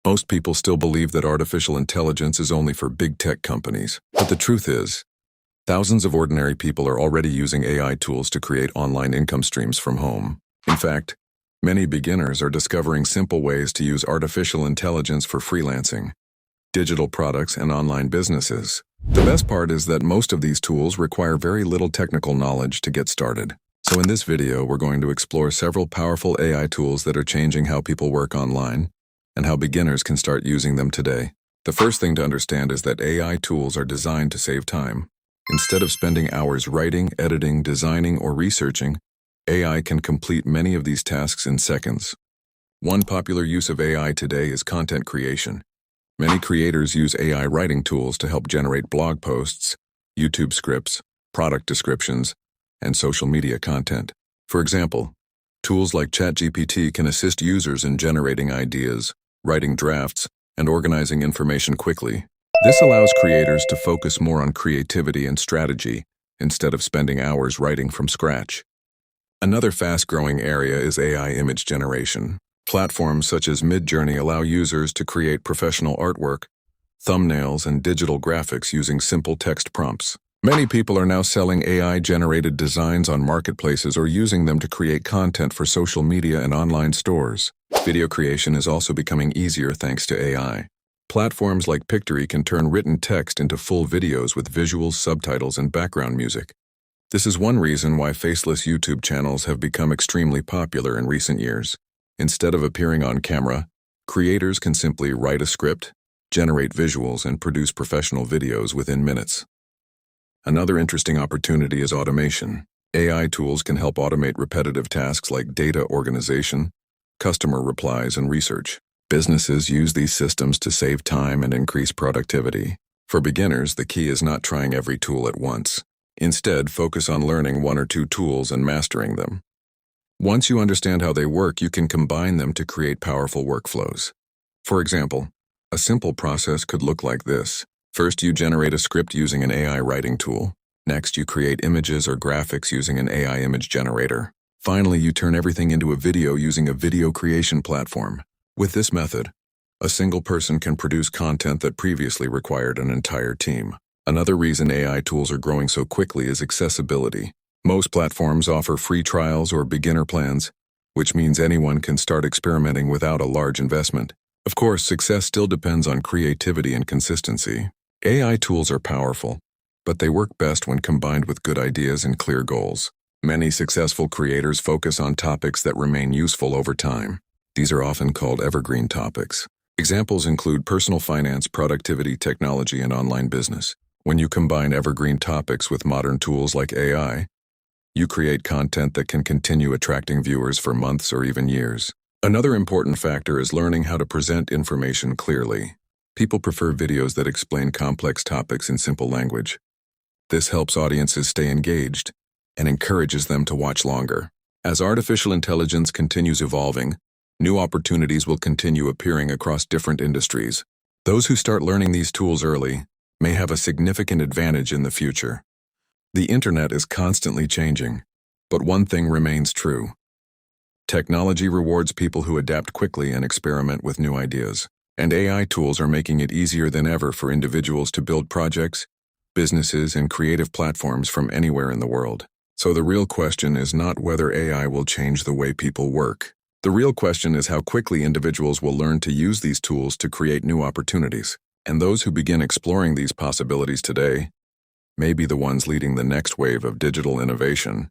Most people still believe that artificial intelligence is only for big tech companies. But the truth is, thousands of ordinary people are already using AI tools to create online income streams from home. In fact, many beginners are discovering simple ways to use artificial intelligence for freelancing, digital products, and online businesses. The best part is that most of these tools require very little technical knowledge to get started. So in this video, we're going to explore several powerful AI tools that are changing how people work online and how beginners can start using them today. The first thing to understand is that AI tools are designed to save time. Instead of spending hours writing, editing, designing, or researching, AI can complete many of these tasks in seconds. One popular use of AI today is content creation. Many creators use AI writing tools to help generate blog posts, YouTube scripts, product descriptions, and social media content. For example, tools like ChatGPT can assist users in generating ideas, writing drafts, and organizing information quickly. This allows creators to focus more on creativity and strategy instead of spending hours writing from scratch. Another fast-growing area is AI image generation. Platforms such as Midjourney allow users to create professional artwork, thumbnails, and digital graphics using simple text prompts. Many people are now selling AI-generated designs on marketplaces or using them to create content for social media and online stores. Video creation is also becoming easier thanks to AI. Platforms like Pictory can turn written text into full videos with visuals, subtitles, and background music. This is one reason why faceless YouTube channels have become extremely popular in recent years. Instead of appearing on camera, creators can simply write a script, generate visuals, and produce professional videos within minutes. Another interesting opportunity is automation. AI tools can help automate repetitive tasks like data organization, customer replies, and research. Businesses use these systems to save time and increase productivity. For beginners, the key is not trying every tool at once. Instead, focus on learning one or two tools and mastering them. Once you understand how they work, you can combine them to create powerful workflows. For example, a simple process could look like this. First, you generate a script using an AI writing tool. Next, you create images or graphics using an AI image generator. Finally, you turn everything into a video using a video creation platform. With this method, a single person can produce content that previously required an entire team. Another reason AI tools are growing so quickly is accessibility. Most platforms offer free trials or beginner plans, which means anyone can start experimenting without a large investment. Of course, success still depends on creativity and consistency. AI tools are powerful, but they work best when combined with good ideas and clear goals. Many successful creators focus on topics that remain useful over time. These are often called evergreen topics. Examples include personal finance, productivity, technology, and online business. When you combine evergreen topics with modern tools like AI, you create content that can continue attracting viewers for months or even years. Another important factor is learning how to present information clearly. People prefer videos that explain complex topics in simple language. This helps audiences stay engaged and encourages them to watch longer. As artificial intelligence continues evolving, new opportunities will continue appearing across different industries. Those who start learning these tools early may have a significant advantage in the future. The internet is constantly changing, but one thing remains true. Technology rewards people who adapt quickly and experiment with new ideas. And AI tools are making it easier than ever for individuals to build projects, businesses, and creative platforms from anywhere in the world. So the real question is not whether AI will change the way people work. The real question is how quickly individuals will learn to use these tools to create new opportunities. And those who begin exploring these possibilities today may be the ones leading the next wave of digital innovation.